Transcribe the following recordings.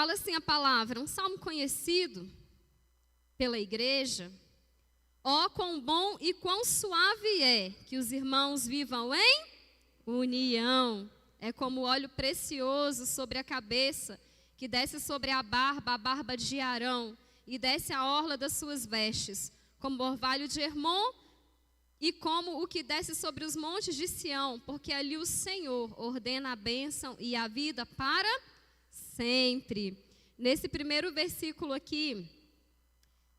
Fala assim a palavra, um salmo conhecido pela igreja. Ó, quão bom e quão suave é que os irmãos vivam em união. É como óleo precioso sobre a cabeça, que desce sobre a barba de Arão, e desce a orla das suas vestes, como orvalho de Hermon, e como o que desce sobre os montes de Sião, porque ali o Senhor ordena a bênção e a vida para sempre. Nesse primeiro versículo aqui,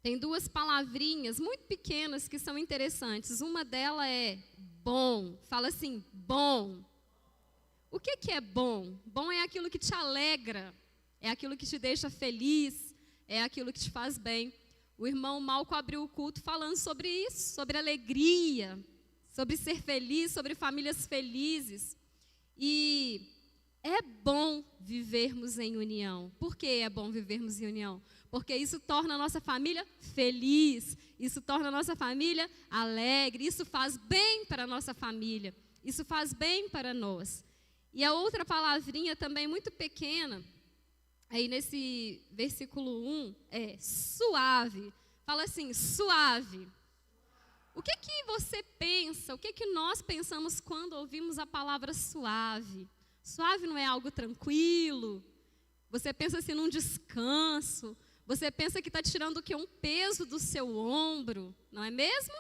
tem duas palavrinhas muito pequenas que são interessantes. Uma delas é bom. Fala assim, bom. O que é bom? Bom é aquilo que te alegra, é aquilo que te deixa feliz, é aquilo que te faz bem. O irmão Malco abriu o culto falando sobre isso, sobre alegria, sobre ser feliz, sobre famílias felizes. E é bom vivermos em união. Por que é bom vivermos em união? Porque isso torna a nossa família feliz, isso torna a nossa família alegre, isso faz bem para a nossa família, isso faz bem para nós. E a outra palavrinha também muito pequena, aí nesse versículo 1, é suave. Fala assim, suave. O que você pensa, o que nós pensamos quando ouvimos a palavra suave? Suave não é algo tranquilo? Você pensa assim num descanso? Você pensa que está tirando o quê? Um peso do seu ombro, não é mesmo?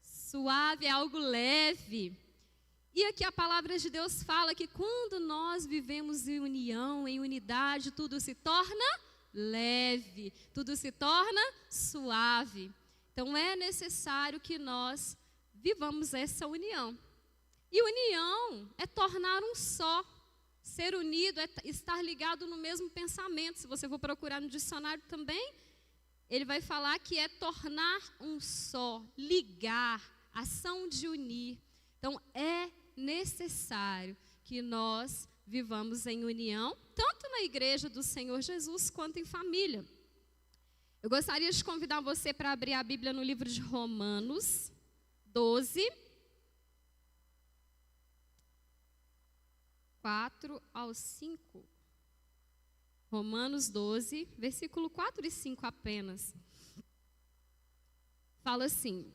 Suave é algo leve. E aqui a palavra de Deus fala que quando nós vivemos em união, em unidade, tudo se torna leve, tudo se torna suave. Então é necessário que nós vivamos essa união. E união é tornar um só. Ser unido é estar ligado no mesmo pensamento. Se você for procurar no dicionário também, ele vai falar que é tornar um só, ligar, ação de unir. Então é necessário que nós vivamos em união, tanto na igreja do Senhor Jesus quanto em família. Eu gostaria de convidar você para abrir a Bíblia no livro de Romanos 12, 4 ao 5. Romanos 12, versículo 4 e 5 apenas. Fala assim: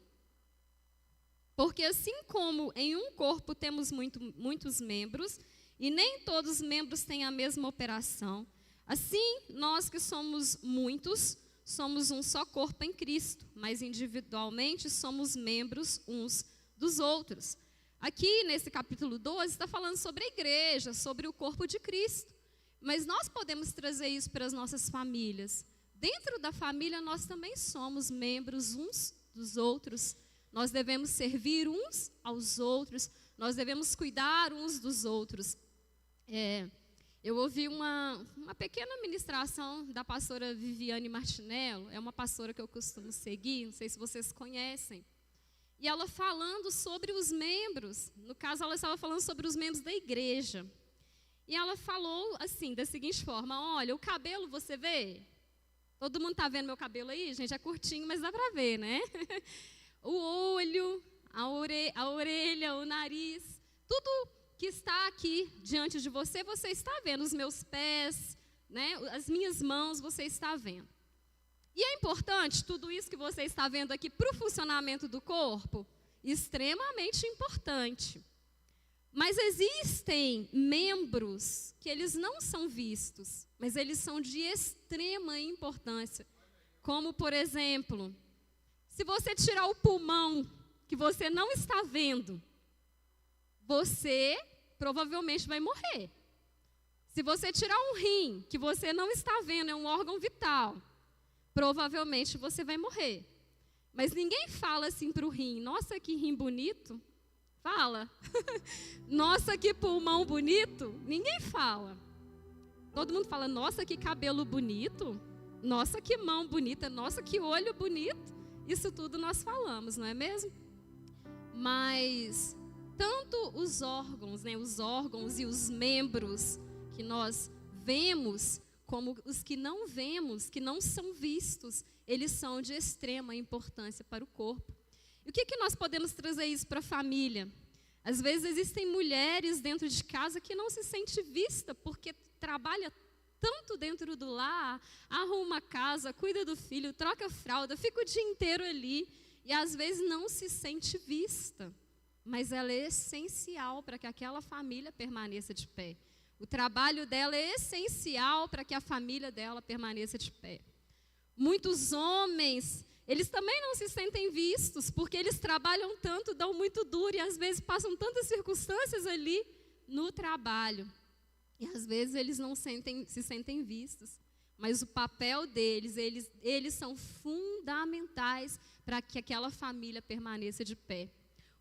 porque assim como em um corpo temos muitos membros, e nem todos os membros têm a mesma operação, assim nós que somos muitos, somos um só corpo em Cristo, mas individualmente somos membros uns dos outros. Aqui nesse capítulo 12 está falando sobre a igreja, sobre o corpo de Cristo. Mas nós podemos trazer isso para as nossas famílias. Dentro da família nós também somos membros uns dos outros. Nós devemos servir uns aos outros. Nós devemos cuidar uns dos outros. Eu ouvi uma pequena ministração da pastora Viviane Martinello. É uma pastora que eu costumo seguir, não sei se vocês conhecem. E ela falando sobre os membros, no caso ela estava falando sobre os membros da igreja. E ela falou assim, da seguinte forma: olha, o cabelo você vê? Todo mundo está vendo meu cabelo aí? Gente, é curtinho, mas dá para ver, né? O olho, a orelha, o nariz, tudo que está aqui diante de você, você está vendo. Os meus pés, né? As minhas mãos, você está vendo. E é importante tudo isso que você está vendo aqui para o funcionamento do corpo? Extremamente importante. Mas existem membros que eles não são vistos, mas eles são de extrema importância. Como, por exemplo, se você tirar o pulmão que você não está vendo, você provavelmente vai morrer. Se você tirar um rim que você não está vendo, é um órgão vital, provavelmente você vai morrer. Mas ninguém fala assim para o rim: nossa, que rim bonito. Fala. Nossa, que pulmão bonito. Ninguém fala. Todo mundo fala: nossa, que cabelo bonito. Nossa, que mão bonita. Nossa, que olho bonito. Isso tudo nós falamos, não é mesmo? Mas tanto os órgãos, né, os órgãos e os membros que nós vemos, como os que não vemos, que não são vistos, eles são de extrema importância para o corpo. E o que nós podemos trazer isso para a família? Às vezes existem mulheres dentro de casa que não se sente vista porque trabalha tanto dentro do lar, arruma a casa, cuida do filho, troca fralda, fica o dia inteiro ali e às vezes não se sente vista. Mas ela é essencial para que aquela família permaneça de pé. O trabalho dela é essencial para que a família dela permaneça de pé. Muitos homens, eles também não se sentem vistos, porque eles trabalham tanto, dão muito duro e às vezes passam tantas circunstâncias ali no trabalho. E às vezes eles não se sentem vistos. Mas o papel deles, eles são fundamentais para que aquela família permaneça de pé.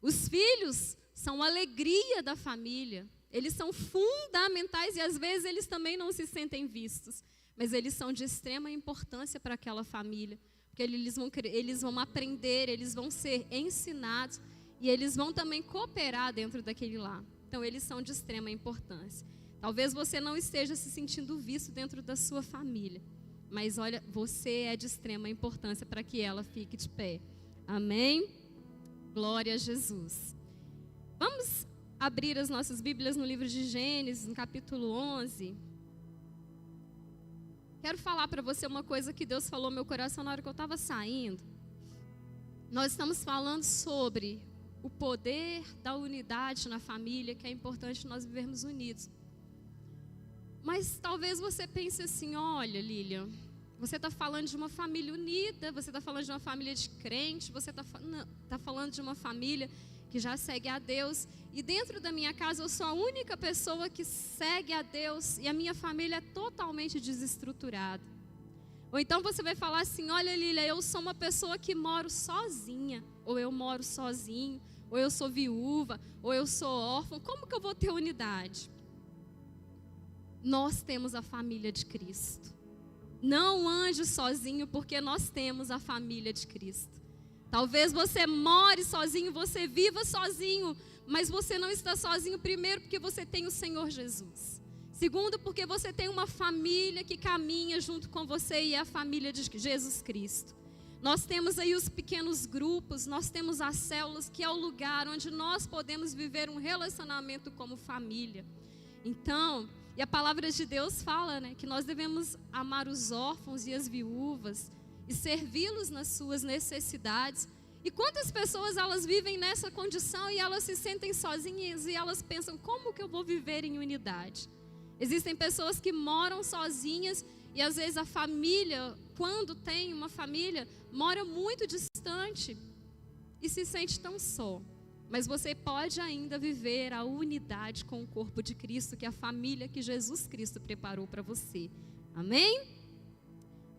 Os filhos são a alegria da família. Eles são fundamentais e às vezes eles também não se sentem vistos. Mas eles são de extrema importância para aquela família. Porque eles vão aprender, eles vão ser ensinados e eles vão também cooperar dentro daquele lar. Então eles são de extrema importância. Talvez você não esteja se sentindo visto dentro da sua família. Mas olha, você é de extrema importância para que ela fique de pé. Amém? Glória a Jesus. Vamos abrir as nossas Bíblias no livro de Gênesis, no capítulo 11. Quero falar para você uma coisa que Deus falou no meu coração na hora que eu estava saindo. Nós estamos falando sobre o poder da unidade na família, que é importante nós vivermos unidos. Mas talvez você pense assim, olha, Lilian, você está falando de uma família unida, você está falando de uma família de crente, você está falando de uma família que já segue a Deus. E dentro da minha casa eu sou a única pessoa que segue a Deus e a minha família é totalmente desestruturada. Ou então você vai falar assim, olha Lilian, eu sou uma pessoa que moro sozinha, ou eu moro sozinho, ou eu sou viúva, ou eu sou órfão, como que eu vou ter unidade? Nós temos a família de Cristo. Não ande sozinho, porque nós temos a família de Cristo. Talvez você more sozinho, você viva sozinho, mas você não está sozinho, primeiro porque você tem o Senhor Jesus. Segundo, porque você tem uma família que caminha junto com você e é a família de Jesus Cristo. Nós temos aí os pequenos grupos, nós temos as células, que é o lugar onde nós podemos viver um relacionamento como família. Então, e a palavra de Deus fala, né, que nós devemos amar os órfãos e as viúvas e servi-los nas suas necessidades. E quantas pessoas elas vivem nessa condição e elas se sentem sozinhas e elas pensam, como que eu vou viver em unidade? Existem pessoas que moram sozinhas e às vezes a família, quando tem uma família, mora muito distante e se sente tão só. Mas você pode ainda viver a unidade com o corpo de Cristo, que é a família que Jesus Cristo preparou para você. Amém?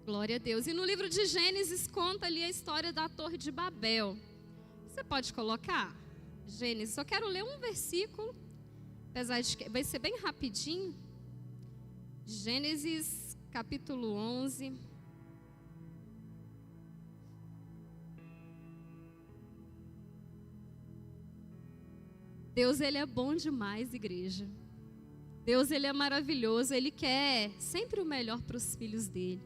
Glória a Deus. E no livro de Gênesis conta ali a história da Torre de Babel. Você pode colocar? Gênesis, só quero ler um versículo, apesar de que vai ser bem rapidinho. Gênesis capítulo 11. Deus, Ele é bom demais, igreja. Deus, Ele é maravilhoso. Ele quer sempre o melhor para os filhos dEle.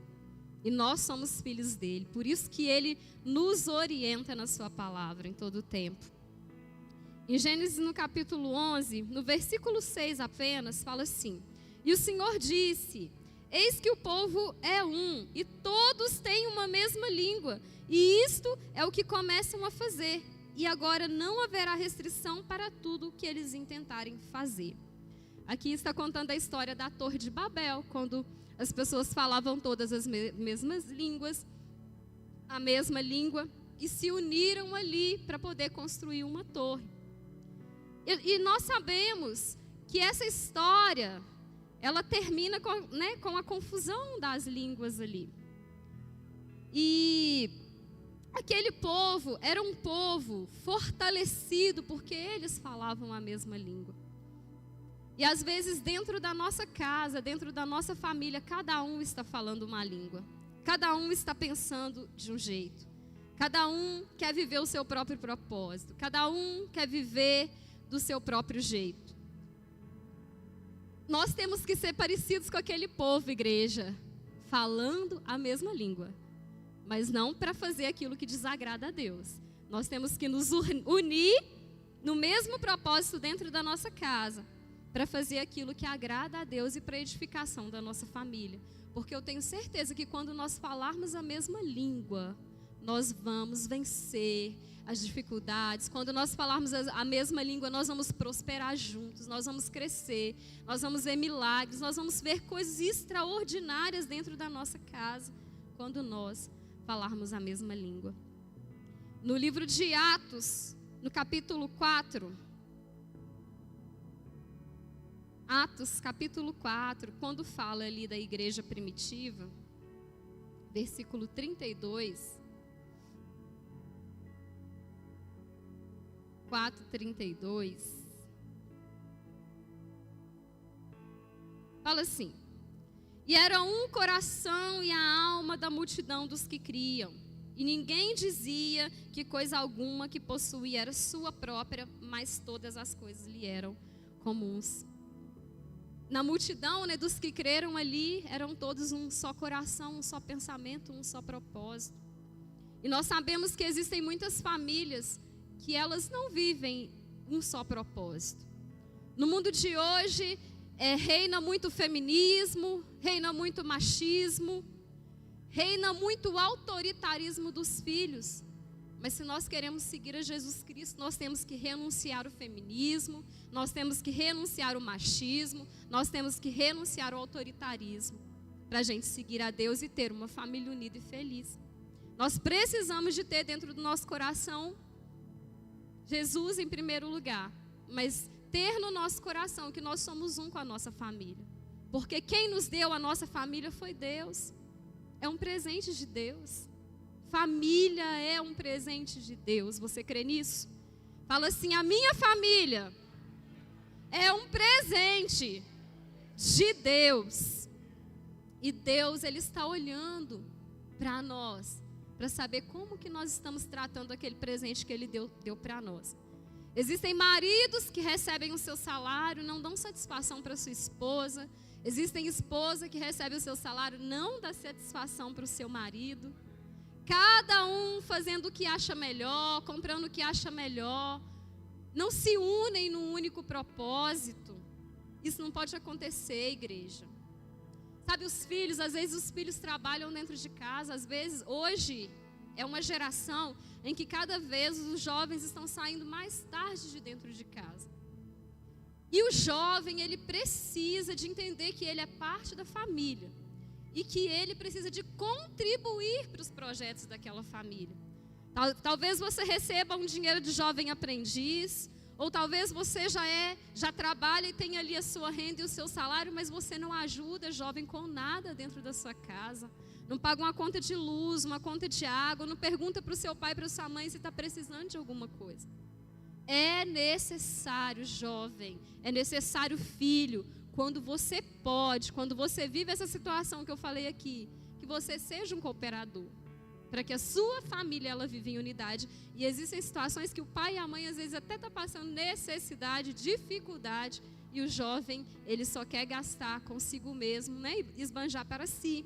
E nós somos filhos dEle. Por isso que Ele nos orienta na sua palavra em todo o tempo. Em Gênesis, no capítulo 11, no versículo 6 apenas, fala assim: E o Senhor disse, eis que o povo é um, e todos têm uma mesma língua. E isto é o que começam a fazer. E agora não haverá restrição para tudo o que eles intentarem fazer. Aqui está contando a história da Torre de Babel, quando as pessoas falavam todas as mesmas línguas, a mesma língua, e se uniram ali para poder construir uma torre. E nós sabemos que essa história, ela termina com a confusão das línguas ali. E aquele povo era um povo fortalecido porque eles falavam a mesma língua. E às vezes dentro da nossa casa, dentro da nossa família, cada um está falando uma língua. Cada um está pensando de um jeito. Cada um quer viver o seu próprio propósito. Cada um quer viver do seu próprio jeito. Nós temos que ser parecidos com aquele povo, igreja, falando a mesma língua. Mas não para fazer aquilo que desagrada a Deus. Nós temos que nos unir no mesmo propósito dentro da nossa casa. para fazer aquilo que agrada a Deus e para a edificação da nossa família. Porque eu tenho certeza que quando nós falarmos a mesma língua, nós vamos vencer as dificuldades. Quando nós falarmos a mesma língua, nós vamos prosperar juntos, nós vamos crescer, nós vamos ver milagres, nós vamos ver coisas extraordinárias dentro da nossa casa, quando nós falarmos a mesma língua. No livro de Atos, no capítulo 4, Atos capítulo 4, quando fala ali da igreja primitiva, versículo 32, 4:32, fala assim: e era um coração e a alma da multidão dos que criam, e ninguém dizia que coisa alguma que possuía era sua própria, mas todas as coisas lhe eram comuns. Na multidão, né, dos que creram ali, eram todos um só coração, um só pensamento, um só propósito. E nós sabemos que existem muitas famílias que elas não vivem um só propósito. No mundo de hoje, reina muito feminismo, reina muito machismo, reina muito o autoritarismo dos filhos. Mas se nós queremos seguir a Jesus Cristo, nós temos que renunciar o feminismo, nós temos que renunciar o machismo, nós temos que renunciar o autoritarismo, para a gente seguir a Deus e ter uma família unida e feliz. Nós precisamos de ter dentro do nosso coração Jesus em primeiro lugar, mas ter no nosso coração que nós somos um com a nossa família. Porque quem nos deu a nossa família foi Deus. É um presente de Deus. Família é um presente de Deus. Você crê nisso? Fala assim: a minha família é um presente de Deus. E Deus, Ele está olhando para nós, para saber como que nós estamos tratando aquele presente que Ele deu para nós. Existem maridos que recebem o seu salário, não dão satisfação para sua esposa. Existem esposas que recebem o seu salário, não dá satisfação para o seu marido. Cada um fazendo o que acha melhor, comprando o que acha melhor. Não se unem num único propósito. Isso não pode acontecer, igreja. Sabe, os filhos, às vezes os filhos trabalham dentro de casa. Às vezes, hoje, é uma geração em que cada vez os jovens estão saindo mais tarde de dentro de casa. E o jovem, ele precisa de entender que ele é parte da família. E que ele precisa de contribuir para os projetos daquela família. Talvez você receba um dinheiro de jovem aprendiz, ou talvez você já trabalha e tem ali a sua renda e o seu salário, mas você não ajuda jovem com nada dentro da sua casa. Não paga uma conta de luz, uma conta de água, não pergunta para o seu pai, para a sua mãe se está precisando de alguma coisa. É necessário, jovem, é necessário, filho, quando você pode, quando você vive essa situação que eu falei aqui, que você seja um cooperador, para que a sua família ela viva em unidade. E existem situações que o pai e a mãe às vezes até está passando necessidade, dificuldade, e o jovem ele só quer gastar consigo mesmo, né, e esbanjar para si.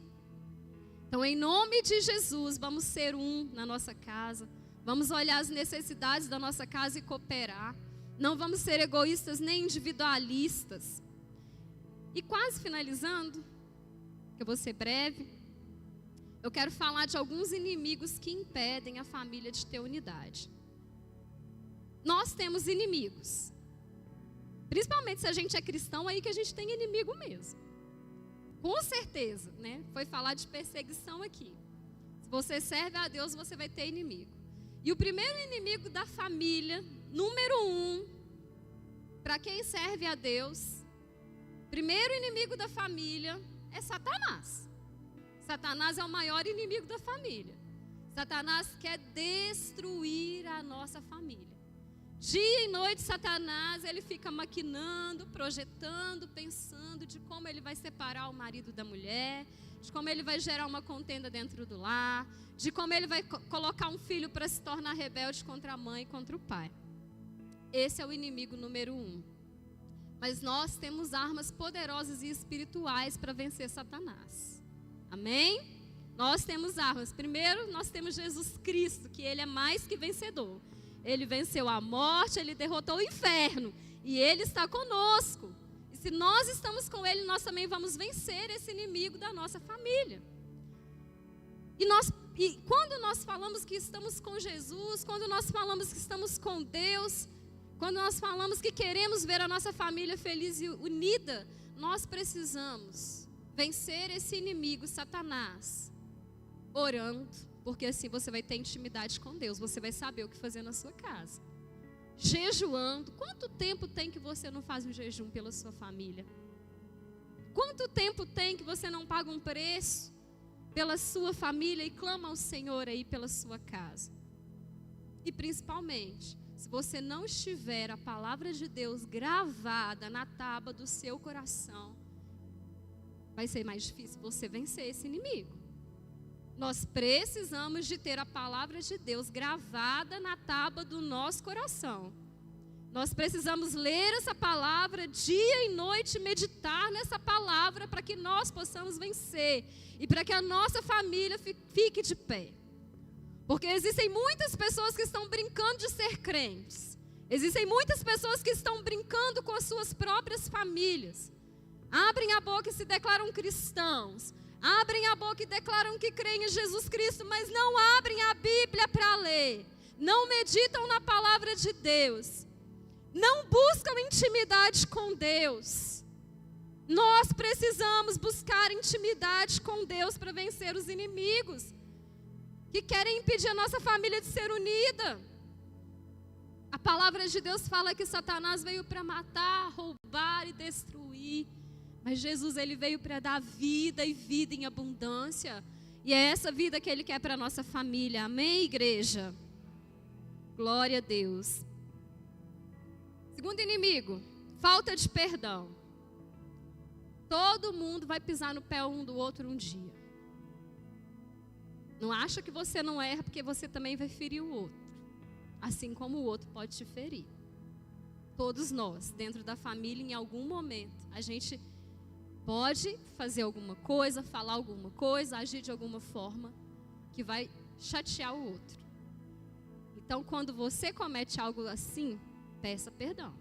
Então, em nome de Jesus, vamos ser um na nossa casa, vamos olhar as necessidades da nossa casa e cooperar. Não vamos ser egoístas nem individualistas. E quase finalizando, que eu vou ser breve, eu quero falar de alguns inimigos que impedem a família de ter unidade. Nós temos inimigos. Principalmente se a gente é cristão, aí que a gente tem inimigo mesmo. Com certeza, né? Foi falar de perseguição aqui. Se você serve a Deus, você vai ter inimigo. E o primeiro inimigo da família, número 1, para quem serve a Deus, primeiro inimigo da família é Satanás. Satanás é o maior inimigo da família. Satanás quer destruir a nossa família. Dia e noite, Satanás, ele fica maquinando, projetando, pensando de como ele vai separar o marido da mulher, de como ele vai gerar uma contenda dentro do lar, de como ele vai colocar um filho para se tornar rebelde contra a mãe e contra o pai. Esse é o inimigo número 1. Mas nós temos armas poderosas e espirituais para vencer Satanás. Amém? Nós temos armas. Primeiro, nós temos Jesus Cristo, que Ele é mais que vencedor. Ele venceu a morte, Ele derrotou o inferno. E Ele está conosco. Se nós estamos com Ele, nós também vamos vencer esse inimigo da nossa família. E quando nós falamos que estamos com Jesus, quando nós falamos que estamos com Deus, quando nós falamos que queremos ver a nossa família feliz e unida, nós precisamos vencer esse inimigo, Satanás, orando, porque assim você vai ter intimidade com Deus, você vai saber o que fazer na sua casa. Jejuando. Quanto tempo tem que você não faz um jejum pela sua família? Quanto tempo tem que você não paga um preço pela sua família e clama ao Senhor aí pela sua casa? E principalmente, se você não estiver a palavra de Deus gravada na tábua do seu coração, vai ser mais difícil você vencer esse inimigo. Nós precisamos de ter a palavra de Deus gravada na tábua do nosso coração. Nós precisamos ler essa palavra dia e noite, meditar nessa palavra para que nós possamos vencer e para que a nossa família fique de pé. Porque existem muitas pessoas que estão brincando de ser crentes. Existem muitas pessoas que estão brincando com as suas próprias famílias. Abrem a boca e se declaram cristãos. Abrem a boca e declaram que creem em Jesus Cristo, mas não abrem a Bíblia para ler. Não meditam na palavra de Deus. Não buscam intimidade com Deus. Nós precisamos buscar intimidade com Deus para vencer os inimigos que querem impedir a nossa família de ser unida. A palavra de Deus fala que Satanás veio para matar, roubar e destruir. Mas Jesus, ele veio para dar vida e vida em abundância. E é essa vida que ele quer para a nossa família. Amém, igreja? Glória a Deus. Segundo inimigo, falta de perdão. Todo mundo vai pisar no pé um do outro um dia. Não acha que você não erra porque você também vai ferir o outro. Assim como o outro pode te ferir. Todos nós, dentro da família, em algum momento, a gente pode fazer alguma coisa, falar alguma coisa, agir de alguma forma que vai chatear o outro. Então, quando você comete algo assim, peça perdão.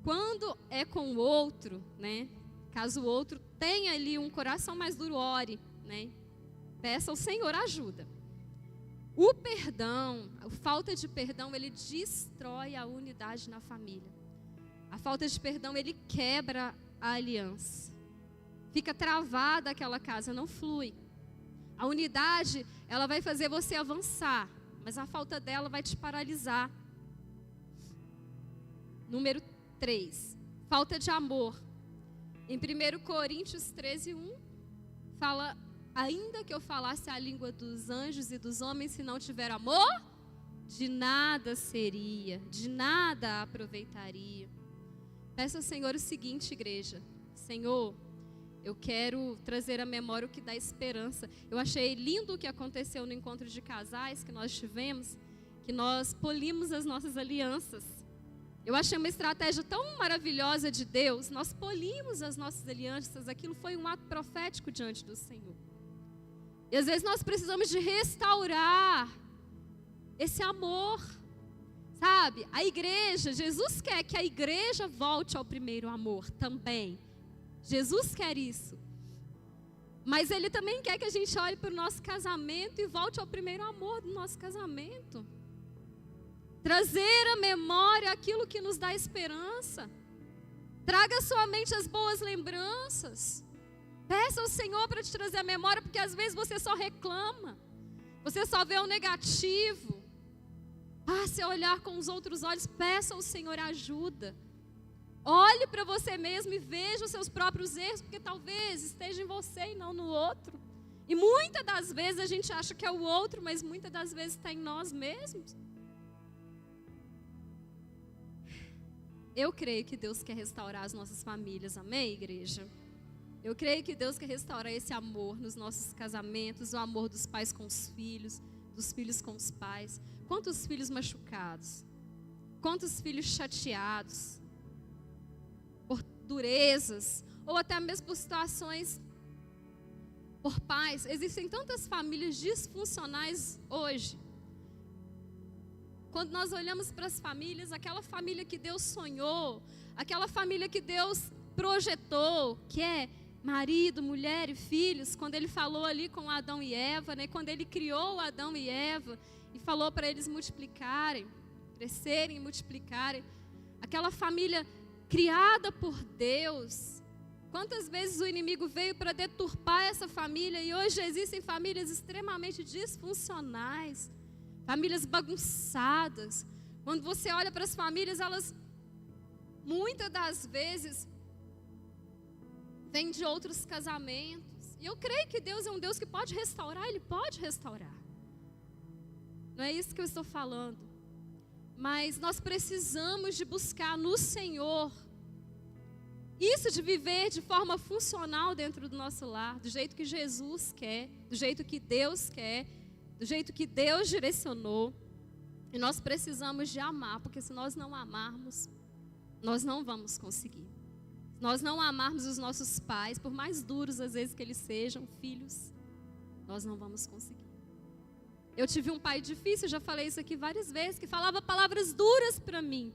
Quando é com o outro, né? Caso o outro tenha ali um coração mais duro, ore, né? Peça ao Senhor ajuda. O perdão, a falta de perdão, ele destrói a unidade na família. A falta de perdão, ele quebra a aliança. Fica travada aquela casa, não flui. A unidade, ela vai fazer você avançar, mas a falta dela vai te paralisar. Número 3, falta de amor. Em 1 Coríntios 13:1, fala: ainda que eu falasse a língua dos anjos e dos homens, se não tiver amor, de nada seria, de nada aproveitaria. Peça ao Senhor o seguinte, igreja: Senhor, eu quero trazer à memória o que dá esperança. Eu achei lindo o que aconteceu no encontro de casais que nós tivemos, que nós polimos as nossas alianças. Eu achei uma estratégia tão maravilhosa de Deus. Nós polimos as nossas alianças, aquilo foi um ato profético diante do Senhor. E às vezes nós precisamos de restaurar esse amor. Sabe, a igreja, Jesus quer que a igreja volte ao primeiro amor também. Jesus quer isso. Mas Ele também quer que a gente olhe para o nosso casamento e volte ao primeiro amor do nosso casamento. Trazer à memória aquilo que nos dá esperança. Traga à sua mente as boas lembranças. Peça ao Senhor para te trazer a memória, porque às vezes você só reclama. Você só vê o negativo. Passe a olhar com os outros olhos, peça ao Senhor ajuda. Olhe para você mesmo e veja os seus próprios erros, porque talvez esteja em você e não no outro. E muitas das vezes a gente acha que é o outro, mas muitas das vezes está em nós mesmos. Eu creio que Deus quer restaurar as nossas famílias, amém, igreja? Eu creio que Deus quer restaurar esse amor nos nossos casamentos, o amor dos pais com os filhos, dos filhos com os pais. Quantos filhos machucados, quantos filhos chateados por durezas, ou até mesmo por situações, por pais. Existem tantas famílias disfuncionais hoje. Quando nós olhamos para as famílias, aquela família que Deus sonhou, aquela família que Deus projetou, que é marido, mulher e filhos, quando Ele falou ali com Adão e Eva, né? Quando Ele criou Adão e Eva e falou para eles multiplicarem, crescerem e multiplicarem. Aquela família criada por Deus. Quantas vezes o inimigo veio para deturpar essa família e hoje existem famílias extremamente disfuncionais, famílias bagunçadas. Quando você olha para as famílias, elas muitas das vezes vêm de outros casamentos. E eu creio que Deus é um Deus que pode restaurar, Ele pode restaurar. Não é isso que eu estou falando. Mas nós precisamos de buscar no Senhor isso de viver de forma funcional dentro do nosso lar, do jeito que Jesus quer, do jeito que Deus quer, do jeito que Deus direcionou. E nós precisamos de amar, porque se nós não amarmos, nós não vamos conseguir. Se nós não amarmos os nossos pais, por mais duros às vezes que eles sejam, filhos, nós não vamos conseguir. Eu tive um pai difícil, já falei isso aqui várias vezes, que falava palavras duras para mim.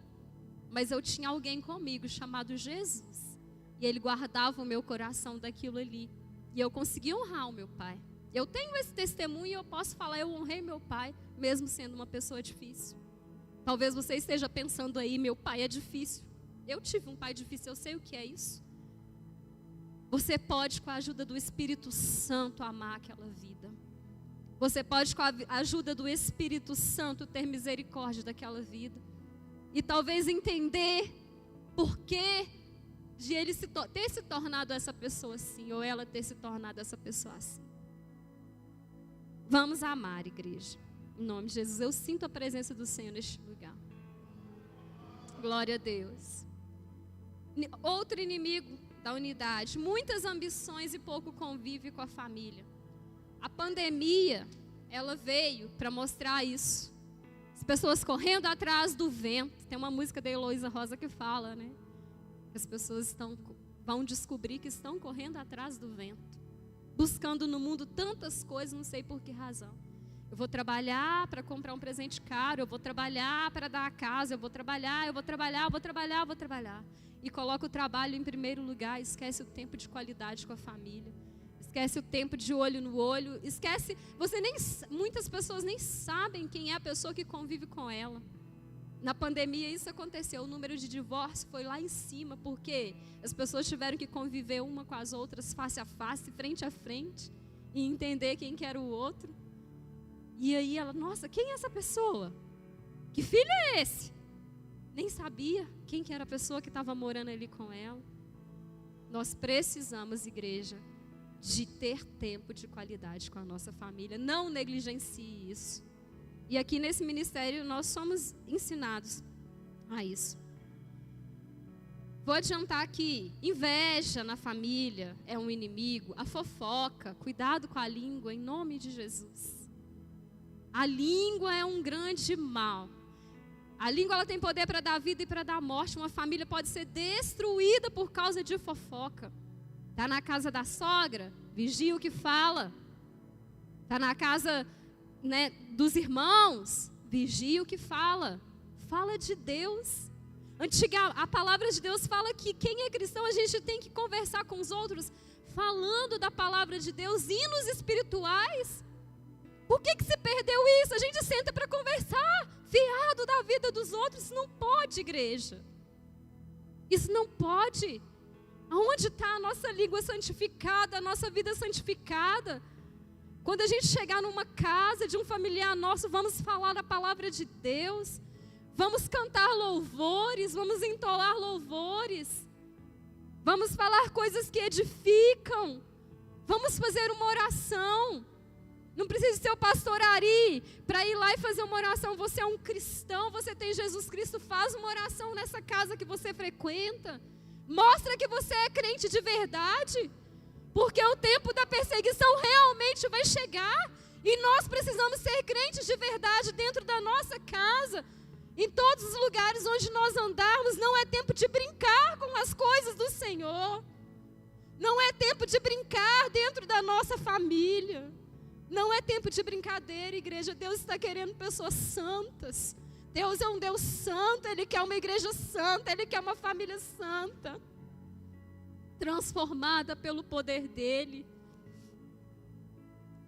Mas eu tinha alguém comigo chamado Jesus. E Ele guardava o meu coração daquilo ali. E eu consegui honrar o meu pai. Eu tenho esse testemunho e eu posso falar, eu honrei meu pai, mesmo sendo uma pessoa difícil. Talvez você esteja pensando aí, meu pai é difícil. Eu tive um pai difícil, eu sei o que é isso. Você pode, com a ajuda do Espírito Santo, amar aquela vida. Você pode, com a ajuda do Espírito Santo, ter misericórdia daquela vida. E talvez entender por que de ele ter se tornado essa pessoa assim, ou ela ter se tornado essa pessoa assim. Vamos amar, igreja. Em nome de Jesus, eu sinto a presença do Senhor neste lugar. Glória a Deus. Outro inimigo da unidade, muitas ambições e pouco convívio com a família. A pandemia, ela veio para mostrar isso. As pessoas correndo atrás do vento. Tem uma música da Heloísa Rosa que fala, né? As pessoas vão descobrir que estão correndo atrás do vento. Buscando no mundo tantas coisas, não sei por que razão. Eu vou trabalhar para comprar um presente caro, eu vou trabalhar para dar a casa, eu vou trabalhar. E coloca o trabalho em primeiro lugar, esquece o tempo de qualidade com a família. Esquece o tempo de olho no olho, esquece, muitas pessoas nem sabem quem é a pessoa que convive com ela. Na pandemia isso aconteceu, o número de divórcio foi lá em cima, porque as pessoas tiveram que conviver uma com as outras, face a face, frente a frente, e entender quem que era o outro. E aí ela, nossa, quem é essa pessoa? Que filho é esse? Nem sabia quem que era a pessoa que estava morando ali com ela. Nós precisamos, igreja, de ter tempo de qualidade com a nossa família. Não negligencie isso. E aqui nesse ministério nós somos ensinados a isso. Vou adiantar que inveja na família é um inimigo. A fofoca, cuidado com a língua, em nome de Jesus. A língua é um grande mal. A língua ela tem poder para dar vida e para dar morte. Uma família pode ser destruída por causa de fofoca. Está na casa da sogra, vigia o que fala. Está na casa, né, dos irmãos, vigia o que fala. Fala de Deus. A palavra de Deus fala que quem é cristão, a gente tem que conversar com os outros, falando da palavra de Deus, hinos espirituais. Por que se perdeu isso? A gente senta para conversar, fiado da vida dos outros. Isso não pode, igreja. Isso não pode. Aonde está a nossa língua santificada, a nossa vida santificada? Quando a gente chegar numa casa de um familiar nosso, vamos falar da palavra de Deus. Vamos cantar louvores, vamos entoar louvores. Vamos falar coisas que edificam. Vamos fazer uma oração. Não precisa ser o pastor Ari para ir lá e fazer uma oração. Você é um cristão, você tem Jesus Cristo, faz uma oração nessa casa que você frequenta. Mostra que você é crente de verdade, porque o tempo da perseguição realmente vai chegar e nós precisamos ser crentes de verdade dentro da nossa casa. Em todos os lugares onde nós andarmos, não é tempo de brincar com as coisas do Senhor. Não é tempo de brincar dentro da nossa família. Não é tempo de brincadeira, igreja. Deus está querendo pessoas santas. Deus é um Deus santo, Ele quer uma igreja santa, Ele quer uma família santa, transformada pelo poder dEle.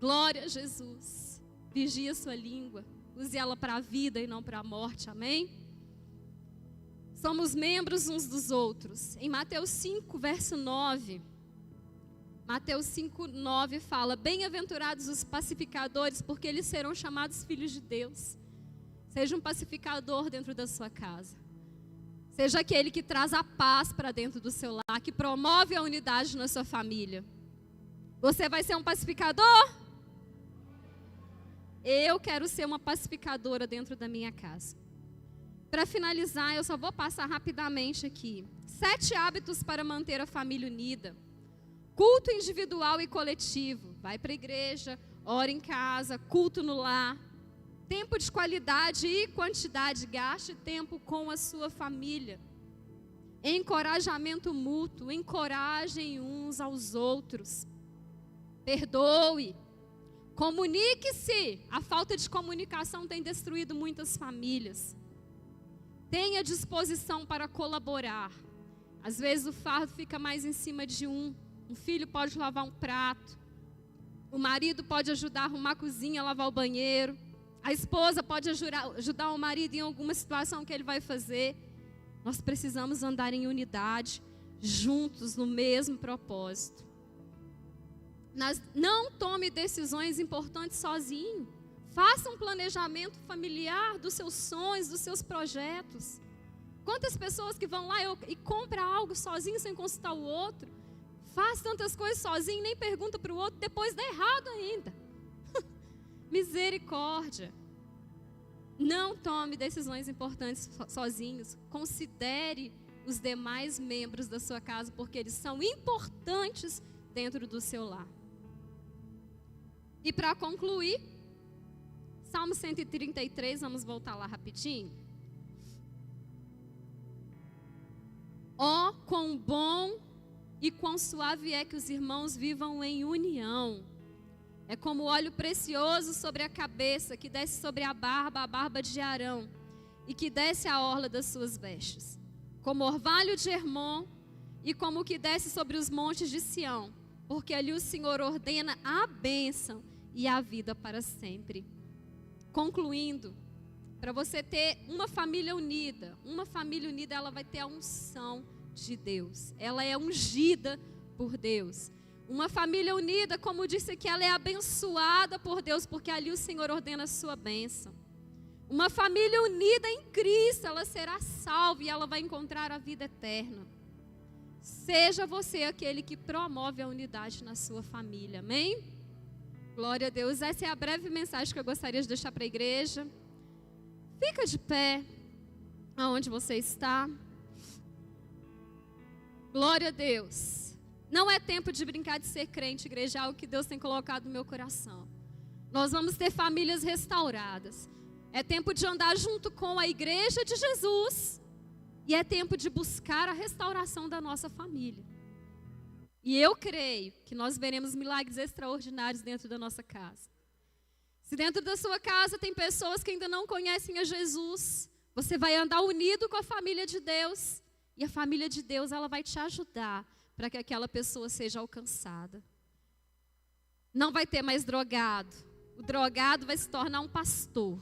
Glória a Jesus. Vigie a sua língua, use ela para a vida e não para a morte, amém? Somos membros uns dos outros. Em Mateus 5, verso 9, Mateus 5, 9 fala: bem-aventurados os pacificadores, porque eles serão chamados filhos de Deus. Seja um pacificador dentro da sua casa. Seja aquele que traz a paz para dentro do seu lar, que promove a unidade na sua família. Você vai ser um pacificador? Eu quero ser uma pacificadora dentro da minha casa. Para finalizar, eu só vou passar rapidamente aqui. 7 hábitos para manter a família unida. Culto individual e coletivo. Vai para a igreja, ora em casa, culto no lar. Tempo de qualidade e quantidade. Gaste tempo com a sua família. Encorajamento mútuo. Encorajem uns aos outros. Perdoe. Comunique-se. A falta de comunicação tem destruído muitas famílias. Tenha disposição para colaborar. Às vezes o fardo fica mais em cima de um. Um filho pode lavar um prato. O marido pode ajudar a arrumar a cozinha, lavar o banheiro. A esposa pode ajudar o marido em alguma situação que ele vai fazer. Nós precisamos andar em unidade, juntos, no mesmo propósito. Não tome decisões importantes sozinho. Faça um planejamento familiar dos seus sonhos, dos seus projetos. Quantas pessoas que vão lá e compram algo sozinho sem consultar o outro? Faz tantas coisas sozinho, nem pergunta para o outro, depois dá errado ainda. Misericórdia. Não tome decisões importantes sozinhos. Considere os demais membros da sua casa, porque eles são importantes dentro do seu lar. E para concluir, Salmo 133, vamos voltar lá rapidinho. Ó, quão bom e quão suave é que os irmãos vivam em união. É como óleo precioso sobre a cabeça, que desce sobre a barba de Arão, e que desce a orla das suas vestes. Como orvalho de Hermon, e como o que desce sobre os montes de Sião, porque ali o Senhor ordena a bênção e a vida para sempre. Concluindo, para você ter uma família unida ela vai ter a unção de Deus. Ela é ungida por Deus. Uma família unida, como disse aqui, ela é abençoada por Deus, porque ali o Senhor ordena a sua bênção. Uma família unida em Cristo, ela será salva e ela vai encontrar a vida eterna. Seja você aquele que promove a unidade na sua família, amém? Glória a Deus. Essa é a breve mensagem que eu gostaria de deixar para a igreja. Fica de pé, aonde você está. Glória a Deus. Não é tempo de brincar de ser crente, igreja, é algo que Deus tem colocado no meu coração. Nós vamos ter famílias restauradas. É tempo de andar junto com a igreja de Jesus. E é tempo de buscar a restauração da nossa família. E eu creio que nós veremos milagres extraordinários dentro da nossa casa. Se dentro da sua casa tem pessoas que ainda não conhecem a Jesus, você vai andar unido com a família de Deus. E a família de Deus, ela vai te ajudar para que aquela pessoa seja alcançada. Não vai ter mais drogado. O drogado vai se tornar um pastor.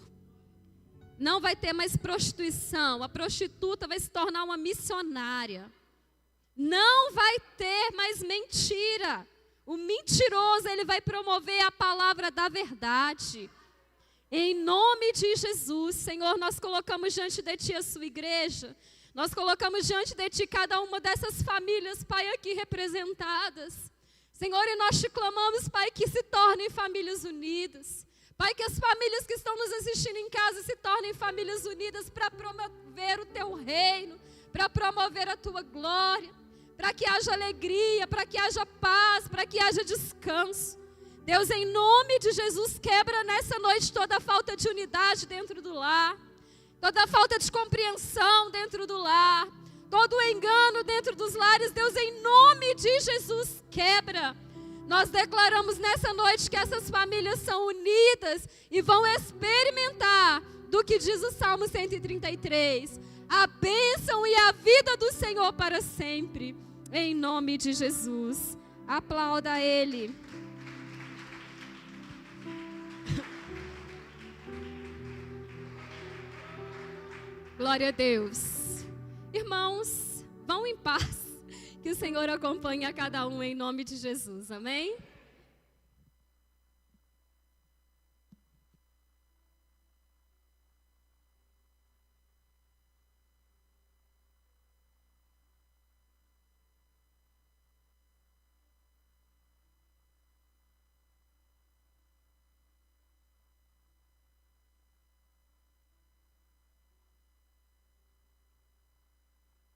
Não vai ter mais prostituição. A prostituta vai se tornar uma missionária. Não vai ter mais mentira. O mentiroso, ele vai promover a palavra da verdade. Em nome de Jesus, Senhor, nós colocamos diante de Ti a sua igreja. Nós colocamos diante de Ti cada uma dessas famílias, Pai, aqui representadas. Senhor, e nós Te clamamos, Pai, que se tornem famílias unidas. Pai, que as famílias que estão nos assistindo em casa se tornem famílias unidas para promover o Teu reino, para promover a Tua glória, para que haja alegria, para que haja paz, para que haja descanso. Deus, em nome de Jesus, quebra nessa noite toda a falta de unidade dentro do lar, toda a falta de compreensão dentro do lar, todo o engano dentro dos lares. Deus, em nome de Jesus, quebra. Nós declaramos nessa noite que essas famílias são unidas e vão experimentar do que diz o Salmo 133. A bênção e a vida do Senhor para sempre. Em nome de Jesus. Aplauda Ele. Glória a Deus. Irmãos, vão em paz. Que o Senhor acompanhe a cada um em nome de Jesus. Amém?